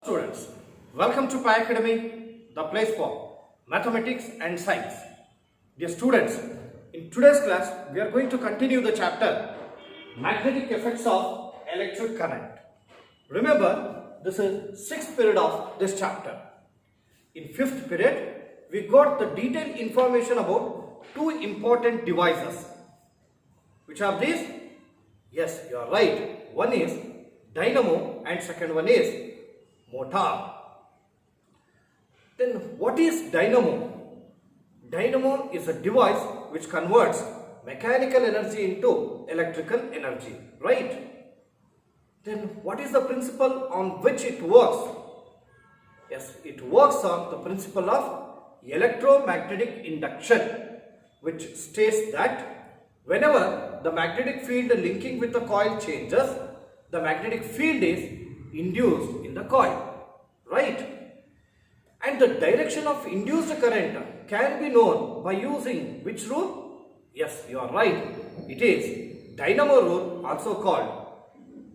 Students, welcome to Pi Academy, the place for mathematics and science. Dear students, in today's class, we are going to continue the chapter Magnetic Effects of Electric Current. Remember, this is 6th period of this chapter. In 5th period, we got the detailed information about two important devices. Which are these? Yes, you are right. One is dynamo and second one is motor. Then what is dynamo? Dynamo is a device which converts mechanical energy into electrical energy, right? Then what is the principle on which it works? Yes, it works on the principle of electromagnetic induction, which states that whenever the magnetic field linking with the coil changes, the magnetic field is induced in the coil, right? And the direction of induced current can be known by using which rule? Yes, you are right. It is dynamo rule, also called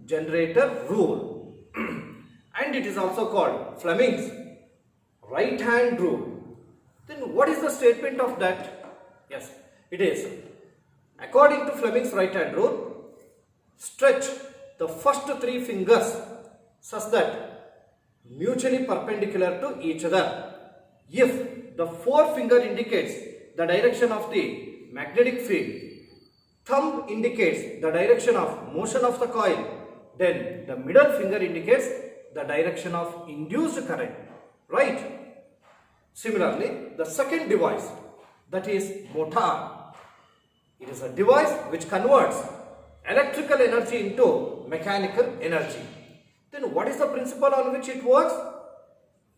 generator rule. And it is also called Fleming's right hand rule. Then what is the statement of that? Yes, it is according to Fleming's right hand rule, stretch the first three fingers such that mutually perpendicular to each other. If the forefinger indicates the direction of the magnetic field, thumb indicates the direction of motion of the coil, then the middle finger indicates the direction of induced current, right? Similarly, the second device, that is motor. It is a device which converts electrical energy into mechanical energy. Then what is the principle on which it works?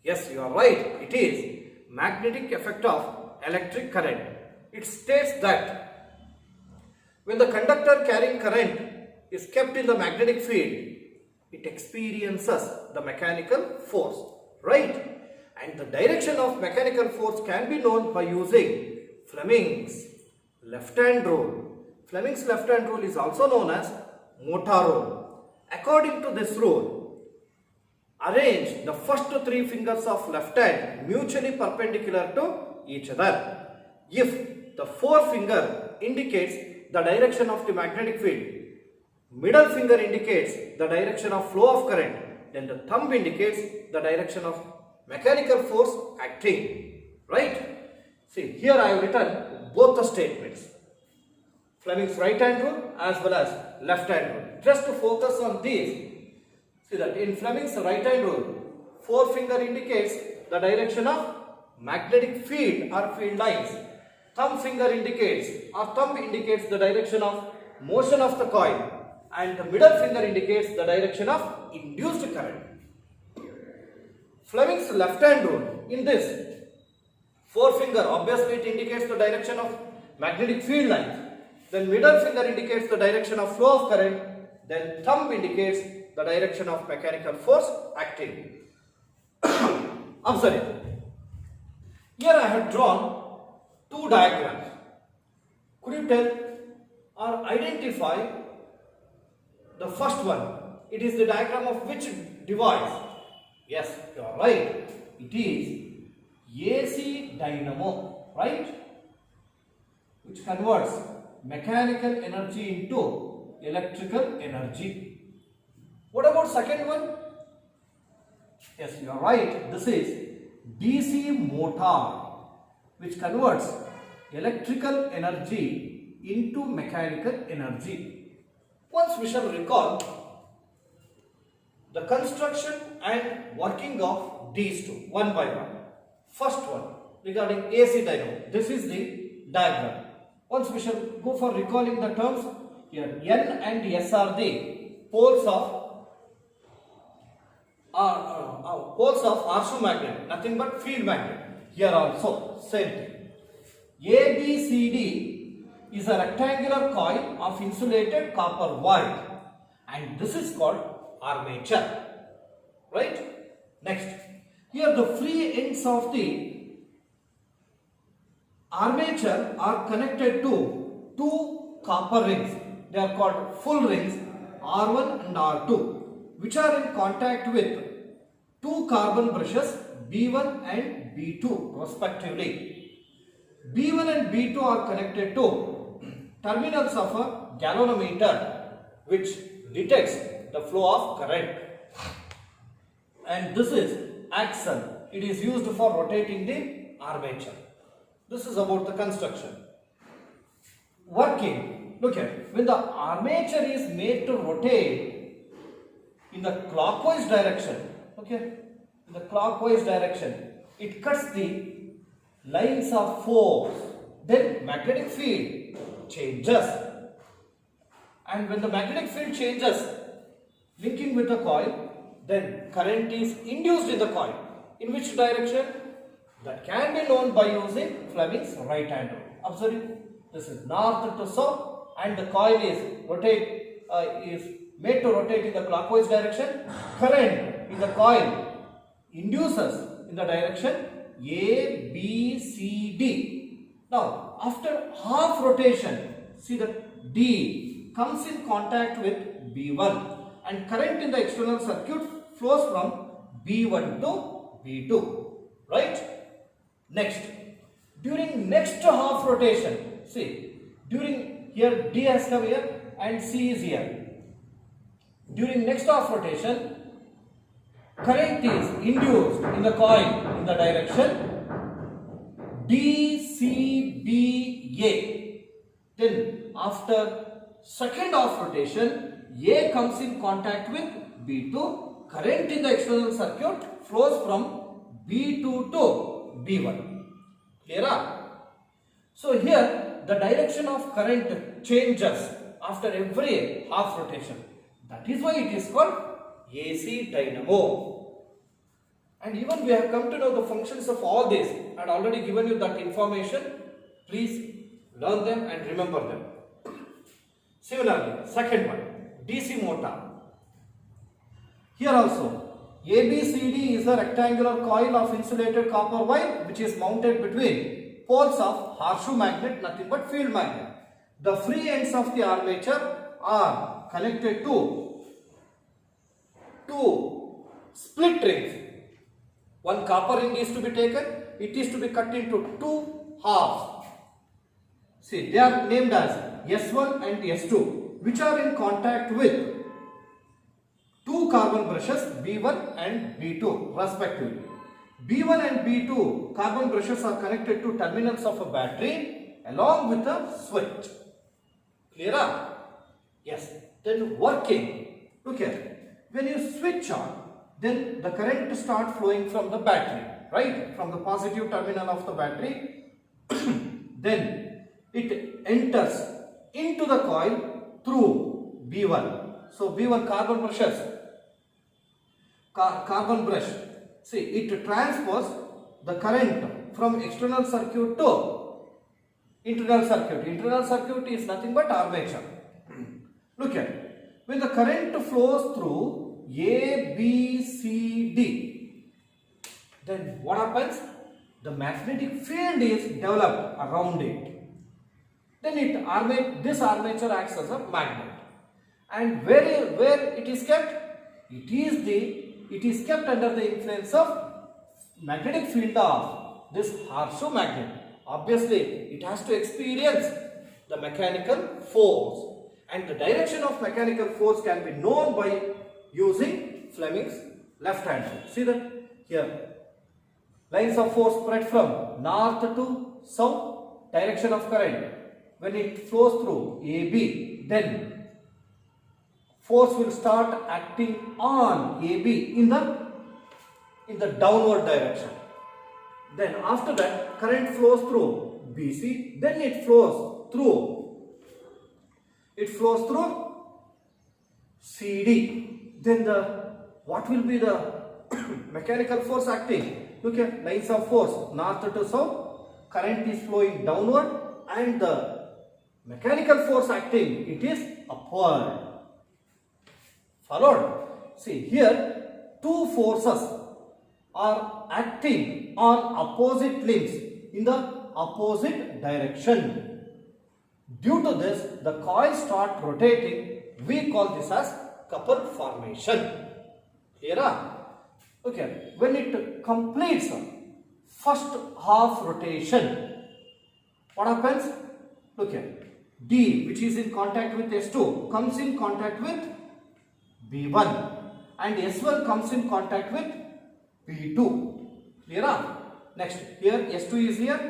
Yes, you are right. It is magnetic effect of electric current. It states that when the conductor carrying current is kept in the magnetic field, it experiences the mechanical force, right? And the direction of mechanical force can be known by using Fleming's left hand rule. Fleming's left hand rule is also known as motor rule. According to this rule, arrange the first three fingers of left hand mutually perpendicular to each other. If the forefinger indicates the direction of the magnetic field, middle finger indicates the direction of flow of current, then the thumb indicates the direction of mechanical force acting, right? See, here I have written both the statements, Fleming's right hand rule as well as left hand rule. Just to focus on these, see that in Fleming's right hand rule, forefinger indicates the direction of magnetic field or field lines. Thumb indicates the direction of motion of the coil, and the middle finger indicates the direction of induced current. Fleming's left hand rule, in this, forefinger obviously it indicates the direction of magnetic field lines, then middle finger indicates the direction of flow of current, then thumb indicates the direction of mechanical force acting. Observe. Here I have drawn two diagrams. Could you tell or identify the first one? It is the diagram of which device? Yes, you are right. It is AC dynamo, right? Which converts mechanical energy into electrical energy. What about second one? Yes, you are right. This is DC motor, which converts electrical energy into mechanical energy. Once we shall recall the construction and working of these two one by one. First one regarding AC dynamo. This is the diagram. Once we shall go for recalling the terms. Here N and S are the poles of Arsham magnet, nothing but field magnet. Here also same thing. ABCD is a rectangular coil of insulated copper wire, and this is called armature, right? Next, here the free ends of the armature are connected to two copper rings. They are called full rings R1 and R2, which are in contact with two two carbon brushes B1 and B2 respectively. B1 and B2 are connected to terminals of a galvanometer which detects the flow of current, and this is axle. It is used for rotating the armature. This is about the construction. Working. Look here. When the armature is made to rotate in the clockwise direction, okay, in the clockwise direction, it cuts the lines of force. Then magnetic field changes. And when the magnetic field changes, linking with the coil, then current is induced in the coil. In which direction? That can be known by using Fleming's right hand rule. Observe, this is north to south, and the coil is made to rotate in the clockwise direction. Current in the coil induces in the direction A, B, C, D. Now, after half rotation, see that D comes in contact with B1, and current in the external circuit flows from B1 to B2, right? Next, during next half rotation, see, during here D has come here and C is here. During next half rotation, current is induced in the coil in the direction DCBA. Then after second half rotation, A comes in contact with B2. Current in the external circuit flows from B2 to B1. Clear? So here the direction of current changes after every half rotation. That is why it is called AC dynamo. And even we have come to know the functions of all this. I had already given you that information. Please learn them and remember them. Similarly, second one, DC motor. Here also, ABCD is a rectangular coil of insulated copper wire which is mounted between poles of horseshoe magnet, nothing but field magnet. The free ends of the armature are connected to two split rings. One copper ring is to be taken, it is to be cut into two halves. See, they are named as S1 and S2, which are in contact with two carbon brushes B1 and B2 respectively. B1 and B2 carbon brushes are connected to terminals of a battery along with a switch. Clear? Yes. Then working. Look here. When you switch on, then the current starts flowing from the battery, right? From the positive terminal of the battery. Then it enters into the coil through B1. So B1 carbon brushes, carbon brush. See, it transfers the current from external circuit to internal circuit. Internal circuit is nothing but armature. Look here. When the current flows through A, B, C, D, then what happens? The magnetic field is developed around it. Then this armature acts as a magnet. And where it is kept? It is kept under the influence of magnetic field of this horseshoe magnet. Obviously, it has to experience the mechanical force. And the direction of mechanical force can be known by using Fleming's left hand rule. See that here. Lines of force spread from north to south, direction of current. When it flows through AB, then force will start acting on AB in the downward direction. Then after that, current flows through BC, then it flows through CD. Then what will be the mechanical force acting? Look at lines of force north to south, current is flowing downward, and the mechanical force acting, it is upward. Followed? See here, two forces are acting on opposite limbs in the opposite direction. Due to this, the coils start rotating. We call this as couple formation. Clear? Okay, when it completes first half rotation, what happens? Look here, D, which is in contact with S2, comes in contact with B1 and S1 comes in contact with B2. Clear? Next, here S2 is here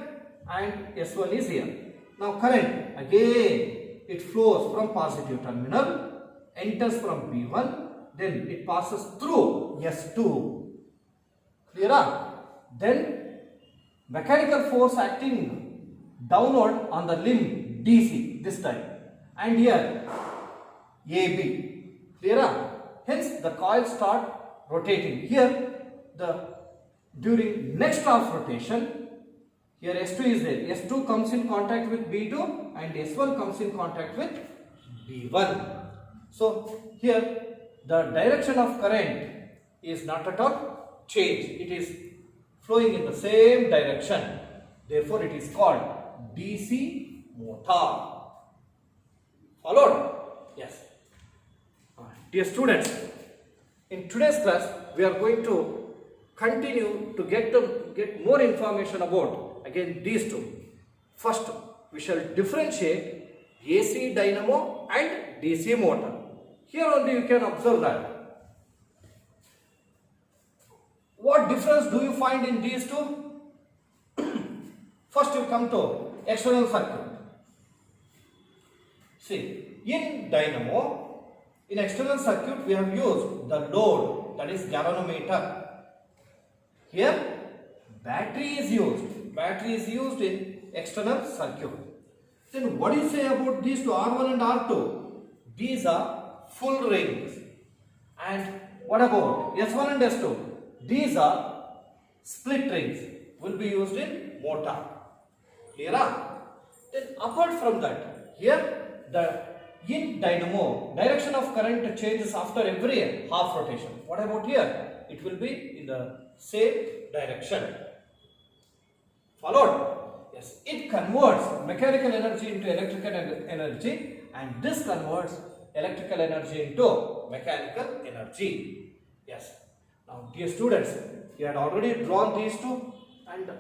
and S1 is here. Now current, again, it flows from positive terminal, enters from B1, then it passes through S2. Clear? Then mechanical force acting downward on the limb DC this time, and here AB. Clear? Hence the coils start rotating. Here during next half rotation, here S2 is there. S2 comes in contact with B2 and S1 comes in contact with B1. So here the direction of current is not at all changed. It is flowing in the same direction. Therefore, it is called DC motor. Followed? Yes. Dear students, in today's class, we are going to continue to get more information about again these two. First, we shall differentiate AC dynamo and DC motor. Here only you can observe that. What difference do you find in these two? First you come to external circuit. See, in dynamo, in external circuit we have used the load, that is galvanometer. Here battery is used. Battery is used in external circuit. Then what do you say about these two, R1 and R2? These are full rings. And what about S1 and S2? These are split rings, will be used in motor. Clear? Then apart from that, here in dynamo, direction of current changes after every half rotation. What about here? It will be in the same direction. Followed? Yes, it converts mechanical energy into electrical energy, and this converts electrical energy into mechanical energy. Yes. Now, dear students, you had already drawn these two, and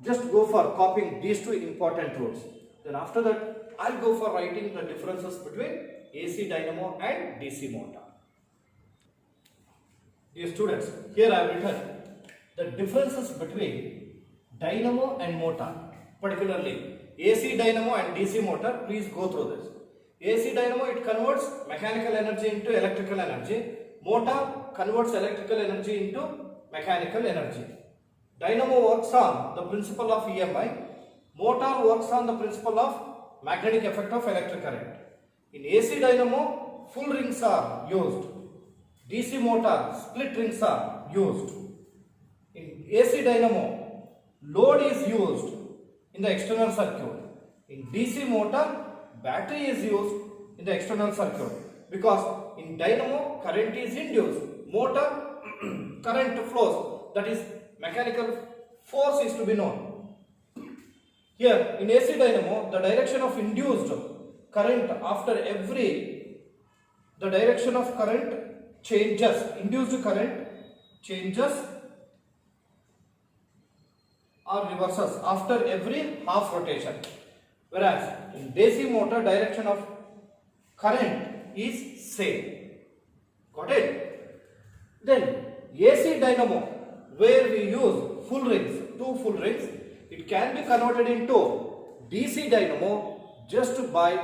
just go for copying these two important rules. Then after that, I'll go for writing the differences between AC dynamo and DC motor. Dear students, here I have written the differences between dynamo and motor, particularly AC dynamo and DC motor. Please go through this. AC dynamo, it converts mechanical energy into electrical energy. Motor converts electrical energy into mechanical energy. Dynamo works on the principle of EMI. Motor works on the principle of magnetic effect of electric current. In AC dynamo, full rings are used. DC motor, split rings are used. In AC dynamo, load is used in the external circuit. In DC motor, battery is used in the external circuit, because in dynamo current is induced, motor current flows, that is mechanical force is to be known. Here in AC dynamo, the direction of induced current after every, the direction of current changes, induced current changes or reverses after every half rotation. Whereas in DC motor, direction of current is same. Got it? Then AC dynamo, where we use full rings, two full rings, it can be converted into DC dynamo just by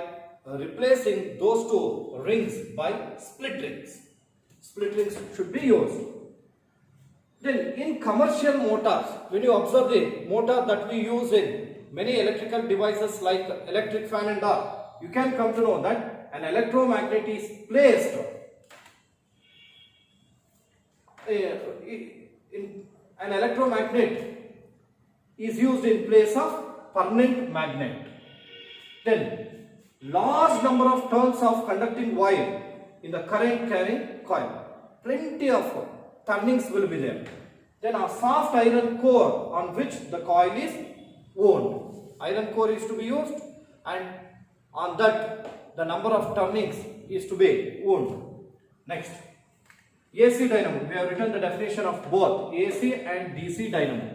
replacing those two rings by split rings. Split rings should be used. Then in commercial motors, when you observe the motor that we use in many electrical devices like electric fan and all, you can come to know that an electromagnet is placed an electromagnet is used in place of permanent magnet. Then large number of turns of conducting wire in the current carrying coil. Plenty of turnings will be there. Then a soft iron core on which the coil is wound. Iron core is to be used, and on that the number of turnings is to be wound. Next, AC dynamo. We have written the definition of both AC and DC dynamo.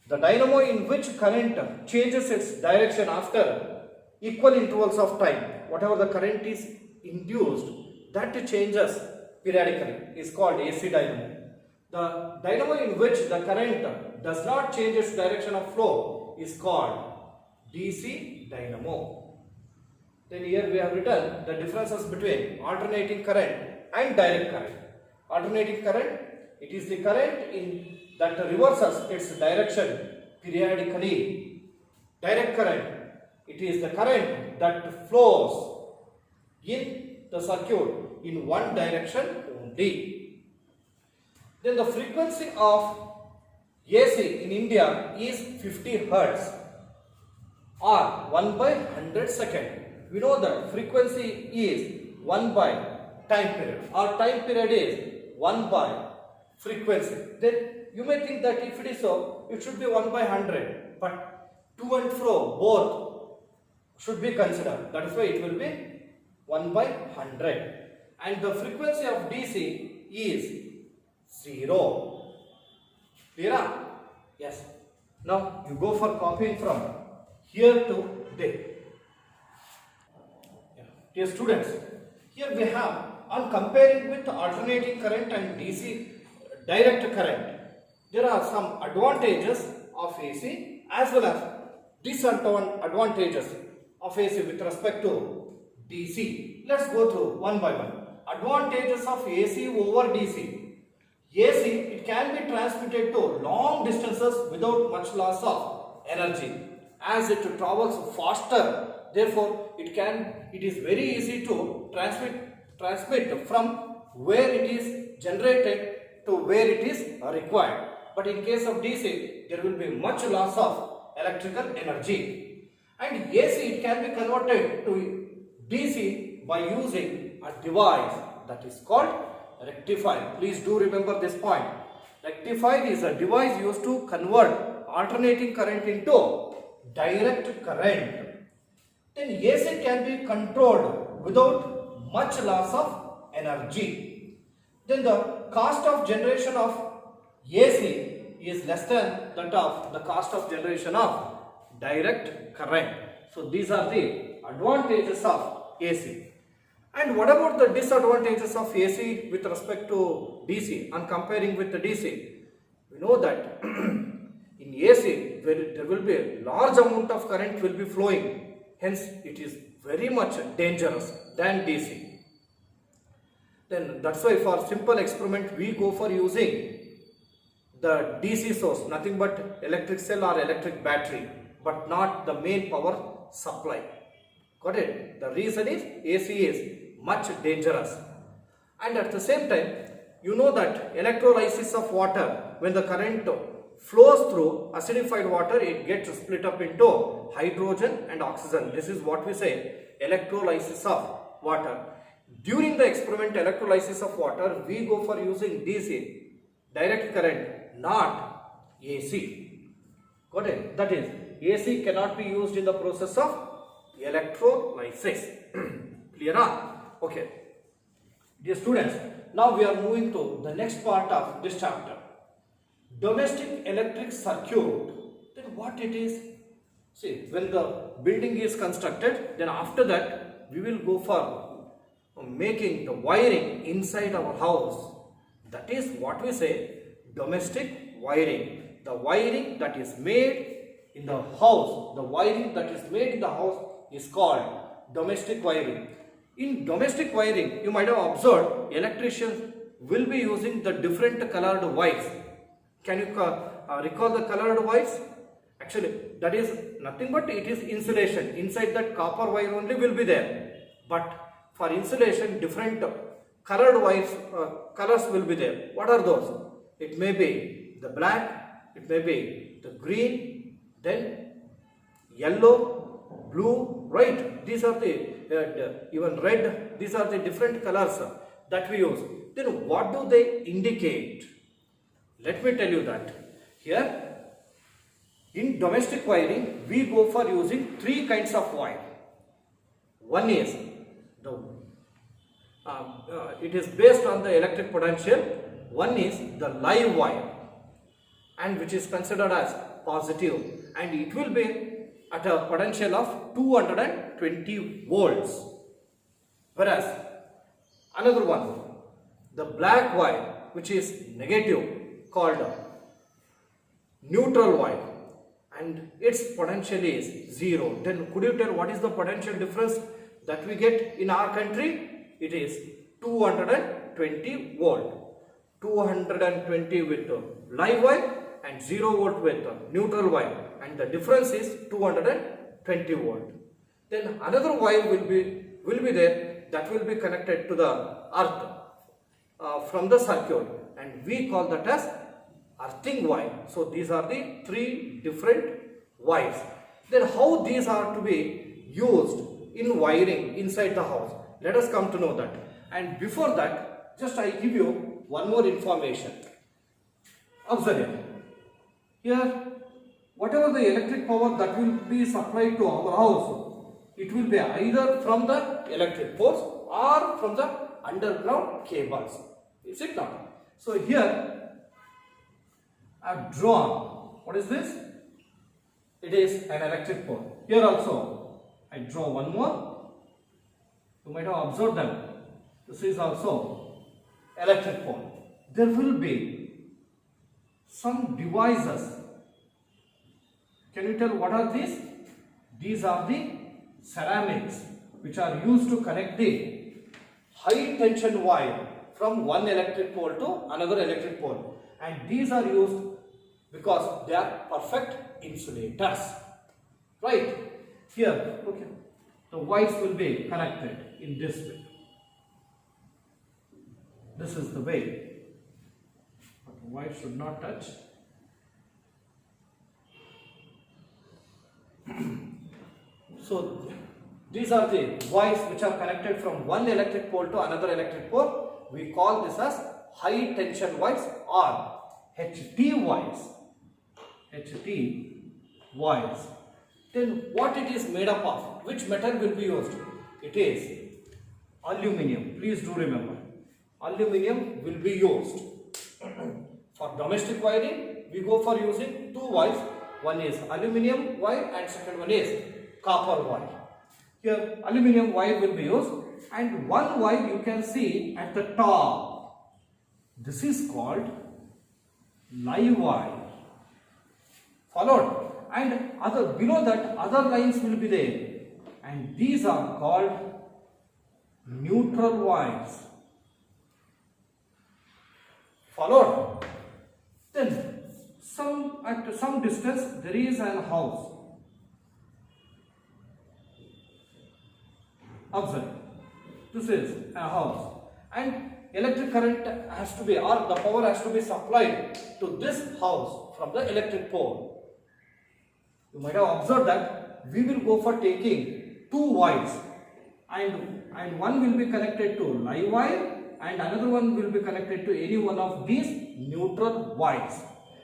The dynamo in which current changes its direction after equal intervals of time. Whatever the current is induced, that changes periodically is called AC dynamo. The dynamo in which the current does not change its direction of flow is called DC dynamo. Then here we have written the differences between alternating current and direct current. Alternating current, it is the current that reverses its direction periodically. Direct current, it is the current that flows in the circuit in one direction only. Then the frequency of AC in India is 50 Hertz or 1 by 100 second. We know that frequency is 1 by time period. Our time period is 1 by frequency. Then you may think that if it is so, it should be 1 by 100. But to and fro both should be considered. That is why it will be 1 by 100. And the frequency of DC is 0. Clear? Yes. Now you go for copying from here to there. Dear students, here we have on comparing with alternating current and DC direct current, there are some advantages of AC as well as disadvantages of AC with respect to DC. Let's go through one by one. Advantages of AC over DC. AC, it can be transmitted to long distances without much loss of energy as it travels faster. Therefore, it is very easy to transmit from where it is generated to where it is required. But in case of DC, there will be much loss of electrical energy. And AC, it can be converted to DC by using a device that is called rectifier. Please do remember this point. Rectifier is a device used to convert alternating current into direct current. Then AC can be controlled without much loss of energy. Then the cost of generation of AC is less than that of the cost of generation of direct current. So these are the advantages of AC. And what about the disadvantages of AC with respect to DC and comparing with the DC? We know that in AC there will be a large amount of current will be flowing. Hence, it is very much dangerous than DC. Then that's why for simple experiment we go for using the DC source, nothing but electric cell or electric battery, but not the main power supply. Got it? The reason is AC is much dangerous. And at the same time, you know that electrolysis of water, when the current flows through acidified water, it gets split up into hydrogen and oxygen. This is what we say electrolysis of water. During the experiment electrolysis of water, we go for using DC, direct current, not AC. Got it? That is, AC cannot be used in the process of electrolysis. Clear? Okay. Dear students, now we are moving to the next part of this chapter. Domestic electric circuit. Then what it is? See, when the building is constructed, then after that we will go for making the wiring inside our house. That is what we say domestic wiring. The wiring that is made in the house, the wiring that is made in the house is called domestic wiring. In domestic wiring, you might have observed electricians will be using the different colored wires. Can you recall the colored wires? Actually, that is nothing but it is insulation. Inside that copper wire only will be there. But for insulation, different colored wires, colors will be there. What are those? It may be the black, it may be the green, then yellow, blue, right? These are the even red. These are the different colors that we use. Then what do they indicate? Let me tell you that. Here, in domestic wiring, we go for using three kinds of wire. One is the it is based on the electric potential. One is the live wire, and which is considered as positive, and it will be at a potential of 220 volts. Whereas another one, the black wire, which is negative, called neutral wire, and its potential is 0. Then could you tell what is the potential difference that we get in our country? It is 220 volt. 220 with live wire and 0 volt with neutral wire, and the difference is 220 volt. Then another wire will be there that will be connected to the earth from the circuit, and we call that as earthing wire. So these are the three different wires. Then how these are to be used in wiring inside the house? Let us come to know that. And before that, just I give you one more information. Observe it. Here, whatever the electric power that will be supplied to our house, it will be either from the electric poles or from the underground cables. Is it not? So here, I have drawn. What is this? It is an electric pole. Here also, I draw one more. You might have observed them. This is also electric pole. There will be some devices. Can you tell what are these? These are the ceramics which are used to connect the high tension wire from one electric pole to another electric pole, and these are used because they are perfect insulators. Right? Here, okay, the wires will be connected in this way. This is the way. But the wire should not touch. So these are the wires which are connected from one electric pole to another electric pole. We call this as high tension wires or HT wires. HT wires. Then what it is made up of? Which metal will be used? It is aluminium. Please do remember. Aluminium will be used. For domestic wiring, we go for using two wires. One is aluminium wire and second one is copper wire. Here aluminium wire will be used, and one wire you can see at the top. This is called live wire. Followed, and other below that other lines will be there, and these are called neutral wires. Followed. Then at some distance there is an house. Observe. This is a house, and electric current has to be, or the power has to be supplied to this house from the electric pole. You might have observed that we will go for taking two wires, and one will be connected to live wire and another one will be connected to any one of these neutral wires,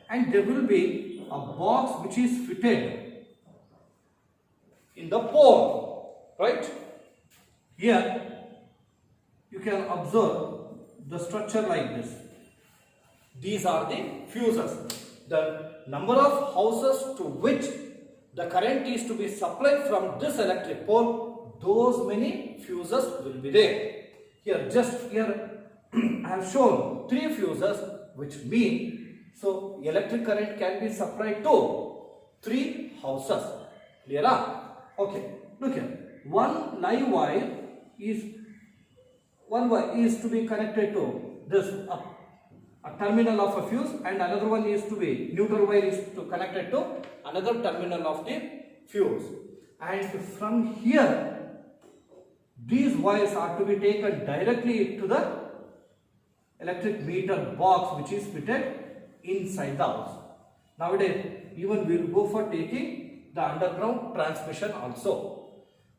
and there will be a box which is fitted in the pole, right? Here you can observe the structure like this. These are the fuses. The number of houses to which the current is to be supplied from this electric pole, those many fuses will be there. Here I have shown three fuses, which mean so electric current can be supplied to three houses. Clear? Okay. Look here. One live wire is to be connected to this a terminal of a fuse, and another one is to be neutral wire is to connected to another terminal of the fuse. And from here, these wires are to be taken directly to the electric meter box which is fitted inside the house. Nowadays, even we will go for taking the underground transmission also.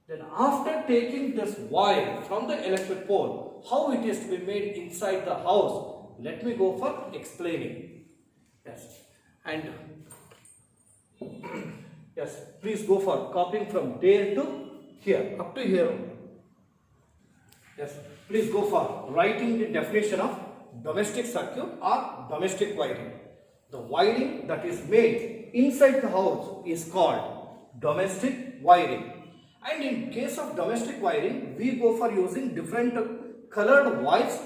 Then after taking this wire from the electric pole, how it is to be made inside the house, let me go for explaining. Yes. And yes, please go for copying from there to here, up to here. Yes, please go for writing the definition of domestic circuit or domestic wiring. The wiring that is made inside the house is called domestic wiring. And in case of domestic wiring, we go for using different colored wires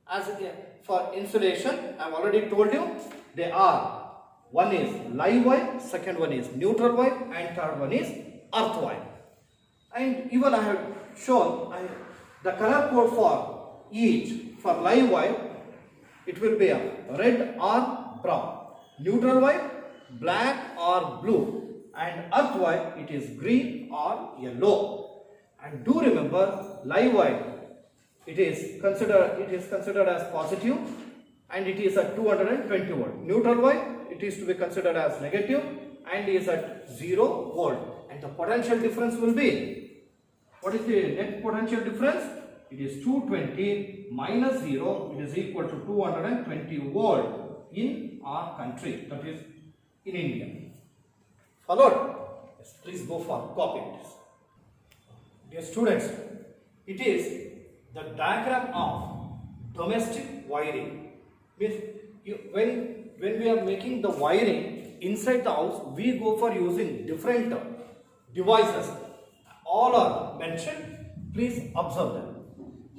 as for insulation. I have already told you they are. One is live wire, second one is neutral wire, and third one is earth wire. And even I have shown the color code for each. For live wire, it will be a red or brown. Neutral wire, black or blue. And earth wire, it is green or yellow. And do remember, live wire, it is considered as positive, and it is at 220 volt. Neutral wire, it is to be considered as negative and is at 0 volt. And the potential difference will be, what is the net potential difference? It is 220 minus 0, it is equal to 220 volt in our country, that is in India. Followed? Yes, please go for copying this. Dear students, it is the diagram of domestic wiring. Means when we are making the wiring inside the house, we go for using different devices. All are mentioned. Please observe them.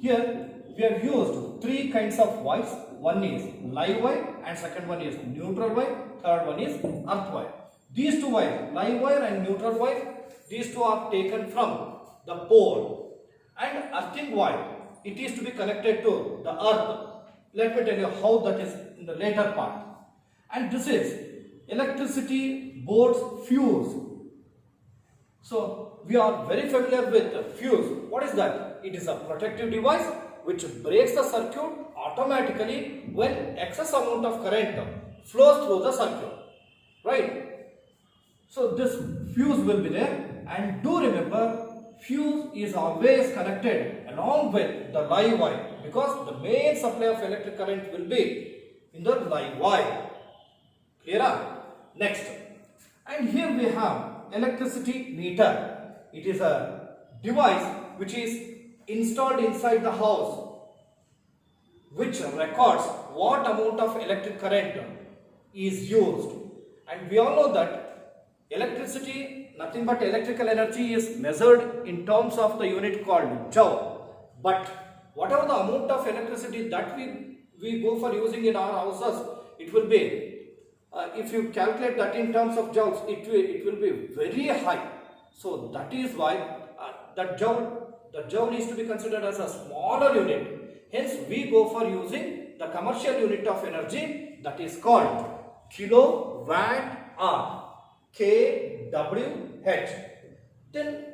Here we have used three kinds of wires. One is live wire and second one is neutral wire. Third one is earth wire. These two wires, live wire and neutral wire, these two are taken from the pole. And earthing wire, it is to be connected to the earth. Let me tell you how that is in the later part. And this is electricity board's fuse. So we are very familiar with the fuse. What is that? It is a protective device which breaks the circuit automatically when excess amount of current flows through the circuit. Right? So this fuse will be there, and do remember, fuse is always connected along with the live wire because the main supply of electric current will be in the live wire. Clear? Next. And here we have electricity meter. It is a device which is installed inside the house which records what amount of electric current is used. And we all know that electricity, nothing but electrical energy, is measured in terms of the unit called joule. But whatever the amount of electricity that we go for using in our houses, it will be, if you calculate that in terms of joules, it will be very high. So that is why the joule is to be considered as a smaller unit. Hence we go for using the commercial unit of energy, that is called kilowatt hour. kWh. Then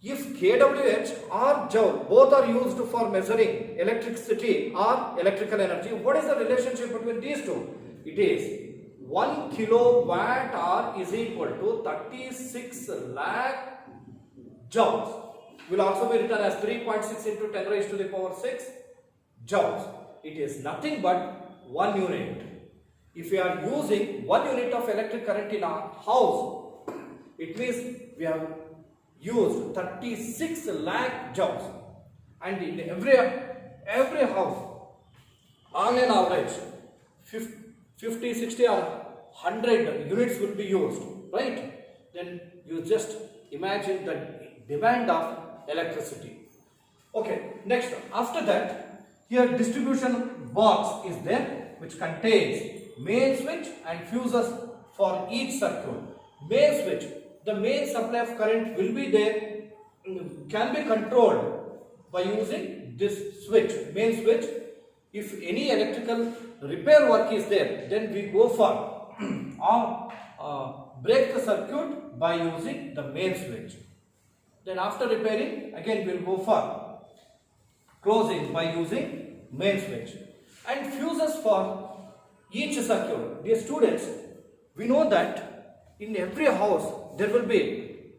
if kWh or joule both are used for measuring electricity or electrical energy, what is the relationship between these two? It is 1 kilowatt hour is equal to 36 lakh joules. Will also be written as 3.6 into 10 raised to the power 6 joules. It is nothing but 1 unit. If we are using 1 unit of electric current in our house, it means we have used 36 lakh joules. And in every house, on an average, 50, 60 or 100 units will be used, right? Then you just imagine the demand of electricity. Okay, next, after that, here distribution box is there which contains main switch and fuses for each circuit. Main switch, the main supply of current will be there, can be controlled by using this switch, main switch. If any electrical repair work is there, then we go for break the circuit by using the main switch. Then after repairing, again we will go for closing by using main switch. And fuses for each circuit. Dear students, we know that in every house there will be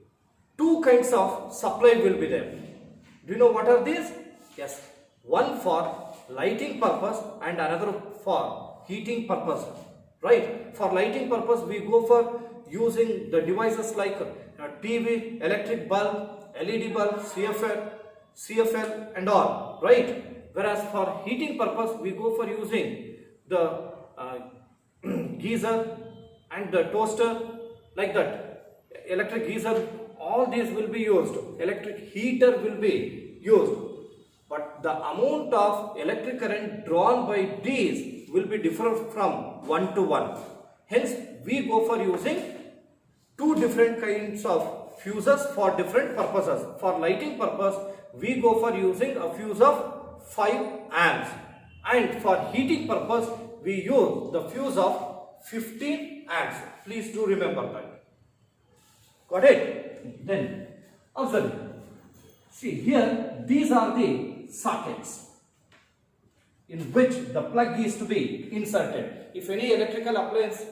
2 kinds of supply will be there. Do you know what are these? Yes, one for lighting purpose and another for heating purpose. Right? For lighting purpose we go for using the devices like TV, electric bulb, LED bulb, CFL, CFL and all, right? Whereas for heating purpose, we go for using the geyser and the toaster, like that. Electric geyser, all these will be used. Electric heater will be used. But the amount of electric current drawn by these will be different from 1 to 1. Hence, we go for using two different kinds of fuses for different purposes. For lighting purpose, we go for using a fuse of 5 amps. And for heating purpose, we use the fuse of 15 amps. Please do remember that. Got it? Then, observe. See here, these are the sockets in which the plug is to be inserted. If any electrical appliance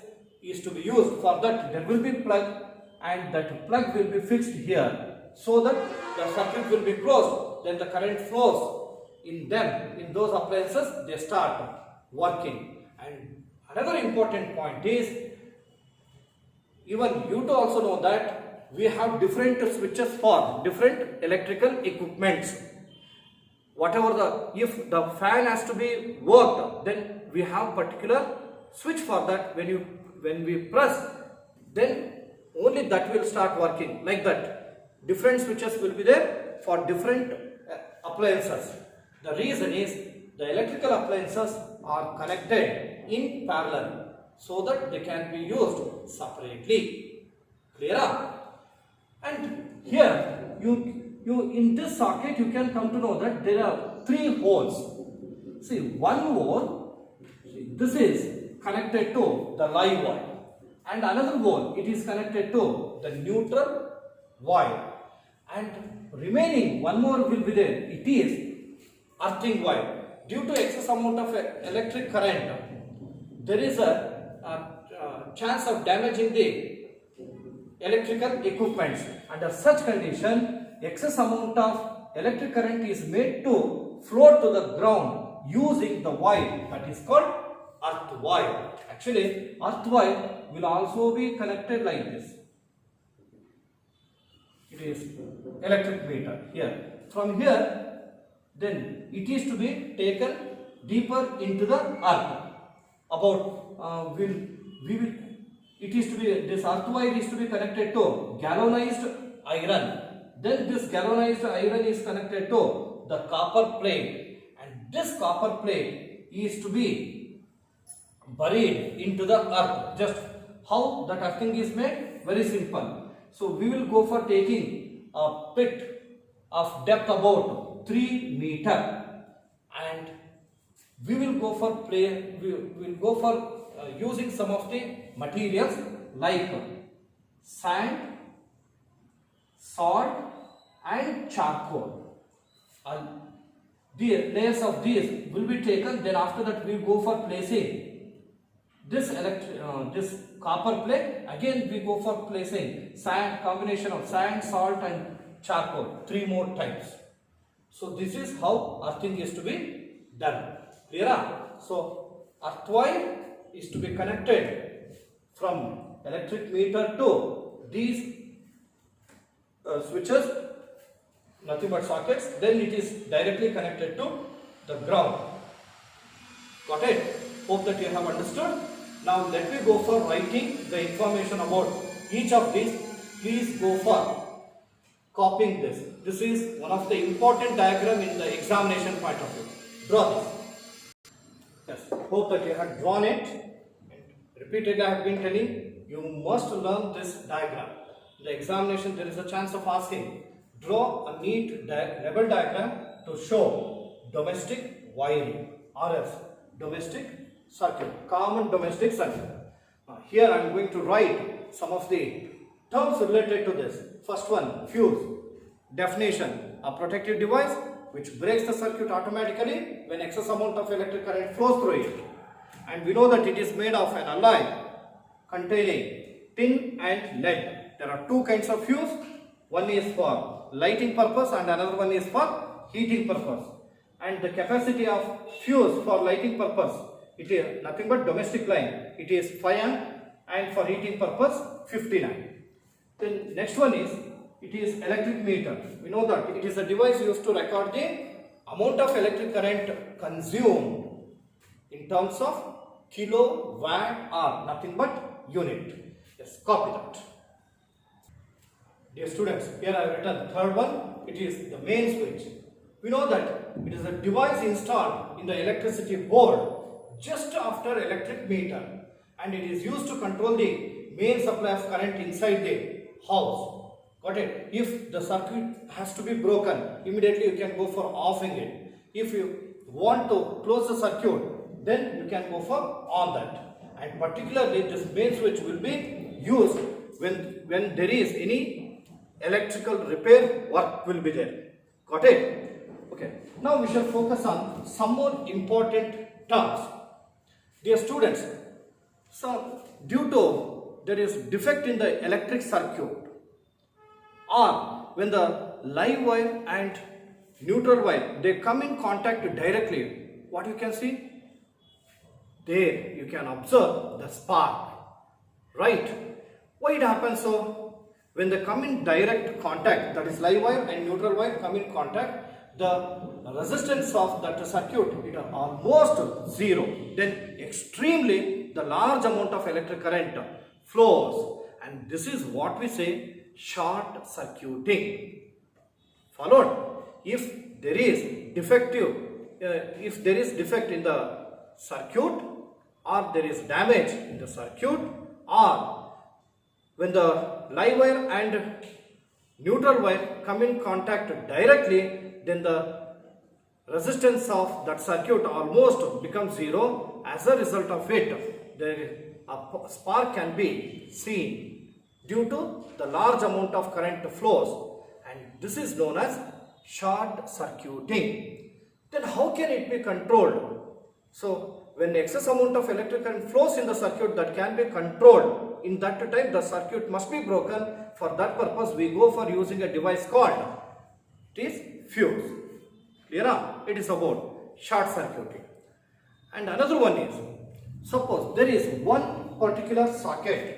is to be used, for that there will be plug, and that plug will be fixed here so that the circuit will be closed. Then the current flows in them, in those appliances, they start working. And another important point is, even you to also know that we have different switches for different electrical equipments. Whatever if the fan has to be worked, then we have particular switch for that. When we press, then only that will start working, like that. Different switches will be there for different appliances. The reason is the electrical appliances are connected in parallel so that they can be used separately. Clear? And here you in this socket you can come to know that there are 3 holes. See, one hole, this is connected to the live wire, and another hole, it is connected to the neutral wire, and remaining one more will be there, it is earthing wire. Due to excess amount of electric current, there is a chance of damaging the electrical equipments. Under such condition, excess amount of electric current is made to flow to the ground using the wire that is called earth wire. Actually, earth wire will also be connected like this. It is electric meter here. From here, then it is to be taken deeper into the earth. About it is to be, this earth wire is to be connected to galvanized iron. Then this galvanized iron is connected to the copper plate, and this copper plate is to be buried into the earth. Just how that earthing is made? Very simple. So we will go for taking a pit of depth about 3 meter, and we will go for using some of the materials like sand, salt and charcoal. The layers of these will be taken. Then after that we will go for placing this copper plate. Again we go for placing sand, combination of sand, salt and charcoal 3 more times. So this is how earthing is to be done. Clear? So earth wire is to be connected from electric meter to these switches, nothing but sockets. Then it is directly connected to the ground. Got it? Hope that you have understood. Now let me go for writing the information about each of these. Please go for copying this. This is one of the important diagram in the examination point of view. Draw this. Yes, hope that you have drawn it. Repeatedly I have been telling, you must learn this diagram. In the examination there is a chance of asking, draw a neat level diagram to show domestic wiring, RF, domestic circuit, common domestic circuit. Here I am going to write some of the terms related to this. First one, fuse. Definition, a protective device which breaks the circuit automatically when excess amount of electric current flows through it. And we know that it is made of an alloy containing tin and lead. There are 2 kinds of fuse. One is for lighting purpose and another one is for heating purpose. And the capacity of fuse for lighting purpose, it is nothing but domestic line. It is 5 amp, and for heating purpose 59. Then next one is it is electric meter. We know that it is a device used to record the amount of electric current consumed in terms of kilowatt hour, nothing but unit. Yes, copy that. Dear students, here I have written the third one. It is the main switch. We know that it is a device installed in the electricity board just after electric meter, and it is used to control the main supply of current inside the house. Got it? If the circuit has to be broken, immediately you can go for offing it. If you want to close the circuit, then you can go for on that. And particularly this main switch will be used when there is any electrical repair work will be there. Got it? Okay. Now we shall focus on some more important terms. Dear students, so due to there is defect in the electric circuit, or when the live wire and neutral wire they come in contact directly, what you can see? There you can observe the spark, right? Why it happens so? When they come in direct contact, that is live wire and neutral wire come in contact, the resistance of that circuit it are almost zero. Then extremely the large amount of electric current flows, and this is what we say short circuiting. Followed, if there is defect in the circuit, or there is damage in the circuit, or when the live wire and neutral wire come in contact directly, then the resistance of that circuit almost becomes zero. As a result of it, a spark can be seen due to the large amount of current flows, and this is known as short circuiting. Then how can it be controlled? So when excess amount of electric current flows in the circuit, that can be controlled. In that time the circuit must be broken. For that purpose we go for using a device called, it is fuse. Clear? It is about short circuiting. And another one is, suppose there is one particular socket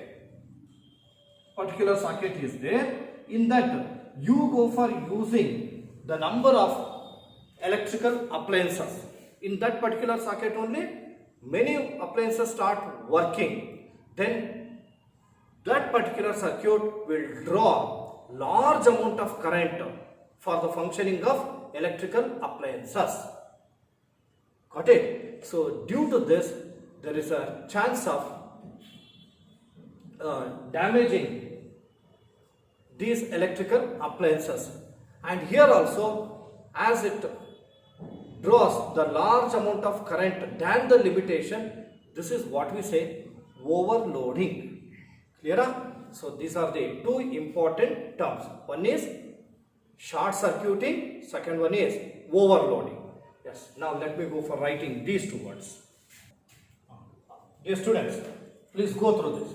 is there, in that you go for using the number of electrical appliances. In that particular socket only many appliances start working, then that particular circuit will draw large amount of current for the functioning of electrical appliances. Got it? So due to this there is a chance of damaging these electrical appliances. And here also, as it draws the large amount of current than the limitation, this is what we say overloading. Clear? So these are the two important terms. One is short circuiting, second one is overloading. Yes. Now let me go for writing these two words. Dear students, please go through this.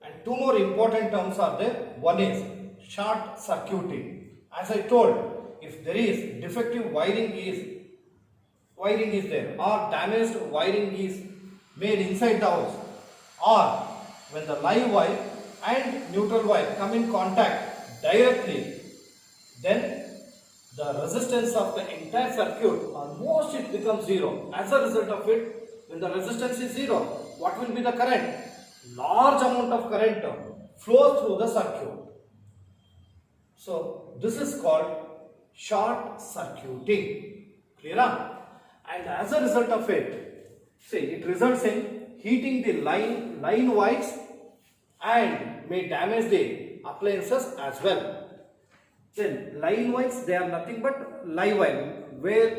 And two more important terms are there. One is short circuiting. As I told, if there is defective wiring is there, or damaged wiring is made inside the house, or when the live wire and neutral wire come in contact directly, then the resistance of the entire circuit almost it becomes zero. As a result of it, when the resistance is zero, what will be the current? Large amount of current flows through the circuit. So this is called short circuiting. Clear? And as a result of it, see, it results in heating the line wires and may damage the appliances as well. Then line wires, they are nothing but live wire where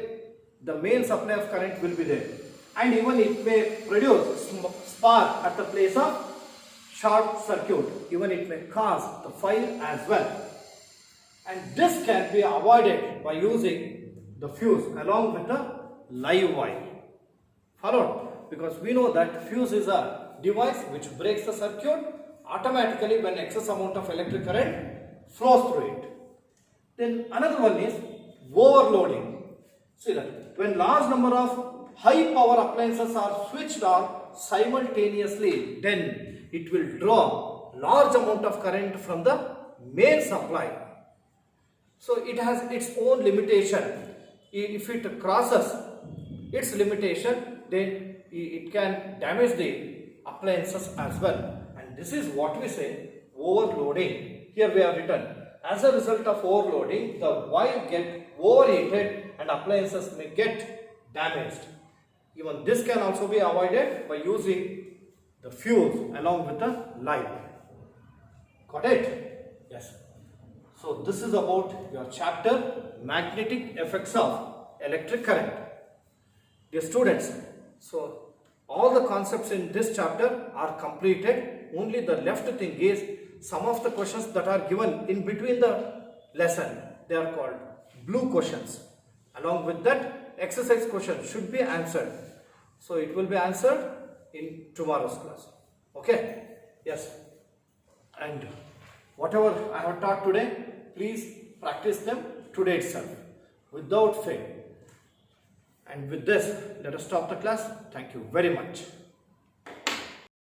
the main supply of current will be there, and even it may produce spark at the place of short circuit. Even it may cause the fire as well. And this can be avoided by using the fuse along with the live wire. Followed? Because we know that fuse is a device which breaks the circuit automatically when excess amount of electric current flows through it. Then another one is overloading. See that when large number of high power appliances are switched on simultaneously, then it will draw large amount of current from the main supply. So it has its own limitation. If it crosses its limitation, then it can damage the appliances as well. And this is what we say overloading. Here we have written, as a result of overloading, the wire get overheated and appliances may get damaged. Even this can also be avoided by using the fuse along with the light. Got it? Yes. So this is about your chapter, magnetic effects of electric current. Dear students, so all the concepts in this chapter are completed. Only the left thing is some of the questions that are given in between the lesson. They are called blue questions. Along with that, exercise question should be answered. So it will be answered in tomorrow's class. Okay? Yes. And whatever I have taught today, please practice them today itself without fail. And with this, let us stop the class. Thank you very much.